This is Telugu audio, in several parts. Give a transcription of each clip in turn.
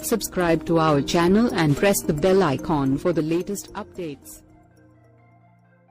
Subscribe to our channel and press the bell icon for the latest updates.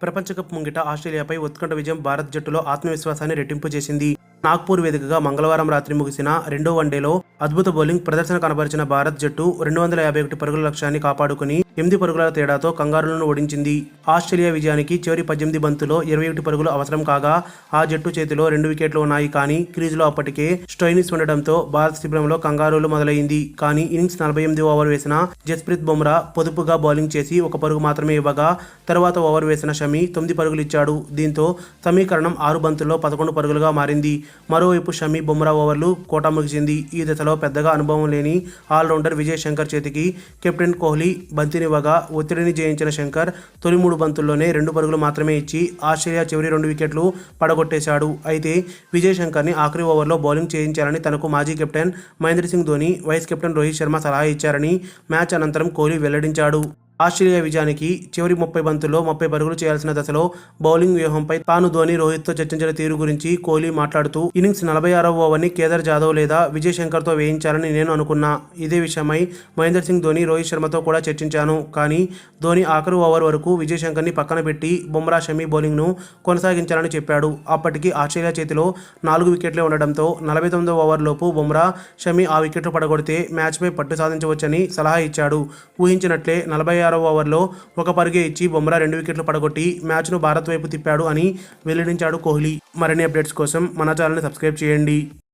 ప్రపంచ కప్ ముంగిట ఆస్ట్రేలియాపై ఉత్కంఠ విజయం భారత్ జట్టులో ఆత్మవిశ్వాసాన్ని రెట్టింపు చేసింది. నాగ్పూర్ వేదికగా మంగళవారం రాత్రి ముగిసిన రెండో వన్డేలో అద్భుత బౌలింగ్ ప్రదర్శన కనబరిచిన భారత్ జట్టు 251 పరుగుల లక్ష్యాన్ని కాపాడుకుని 8 పరుగుల తేడాతో కంగారులను ఓడించింది. ఆస్ట్రేలియా విజయానికి చివరి 18 బంతుల్లో 21 పరుగులు అవసరం కాగా ఆ జట్టు చేతిలో 2 వికెట్లు ఉన్నాయి. కానీ క్రీజులో అప్పటికే స్టోయినిస్ ఉండడంతో భారత్ శిబిరంలో కంగారులు మొదలైంది. కానీ ఇన్నింగ్స్ 48 ఓవర్ వేసిన జస్ప్రీత్ బుమ్రా పొదుపుగా బౌలింగ్ చేసి 1 పరుగు మాత్రమే ఇవ్వగా తర్వాత ఓవర్ వేసిన షమి 9 పరుగులు ఇచ్చాడు. దీంతో సమీకరణం 6 బంతుల్లో 11 పరుగులుగా మారింది. మరోవైపు షమి బుమ్రా ఓవర్లు కోటా ముగిసింది. ఈ దశలో పెద్దగా అనుభవం లేని ఆల్రౌండర్ విజయ్ శంకర్ చేతికి కెప్టెన్ కోహ్లీ బంతినివ్వగా ఒత్తిడిని జయించిన శంకర్ తొలి 3 బంతుల్లోనే 2 పరుగులు మాత్రమే ఇచ్చి ఆస్ట్రేలియా చివరి 2 వికెట్లు పడగొట్టేశాడు. అయితే విజయ్ శంకర్ని ఆఖరి ఓవర్లో బౌలింగ్ చేయించాలని తనకు మాజీ captain Mahendra Singh Dhoni, vice captain Rohit Sharma సలహా ఇచ్చారని మ్యాచ్ అనంతరం కోహ్లీ వెల్లడించాడు. ఆస్ట్రేలియా విజయానికి చివరి 30 బంతుల్లో 30 పరుగులు చేయాల్సిన దశలో బౌలింగ్ వ్యూహంపై తాను ధోని, రోహిత్తో చర్చించిన తీరు గురించి కోహ్లీ మాట్లాడుతూ ఇన్నింగ్స్ 46వ ఓవర్ని కేదార్ జాదవ్ లేదా విజయ్ శంకర్తో వేయించాలని నేను అనుకున్నా. ఇదే విషయమై మహేంద్ర సింగ్ ధోని, రోహిత్ శర్మతో కూడా చర్చించాను. కానీ ధోని ఆఖరి ఓవర్ వరకు విజయ్ శంకర్ని పక్కన పెట్టి బుమ్రా, షమి బౌలింగ్ను కొనసాగించాలని చెప్పాడు. అప్పటికి ఆస్ట్రేలియా చేతిలో 4 వికెట్లే ఉండడంతో 49వ ఓవర్లోపు బుమ్రా, షమి ఆ వికెట్లు పడగొడితే మ్యాచ్పై పట్టు సాధించవచ్చని సలహా ఇచ్చాడు. ఊహించినట్లే 46వ ఓవర్లో 1 పరుగే ఇచ్చి బుమ్రా 2 వికెట్లు పడగొట్టి మ్యాచ్ను భారత్ వైపు తిప్పాడు అని వెల్లడించాడు కోహ్లీ. మరిన్ని అప్డేట్స్ కోసం మన ఛానల్ని సబ్స్క్రైబ్ చేయండి.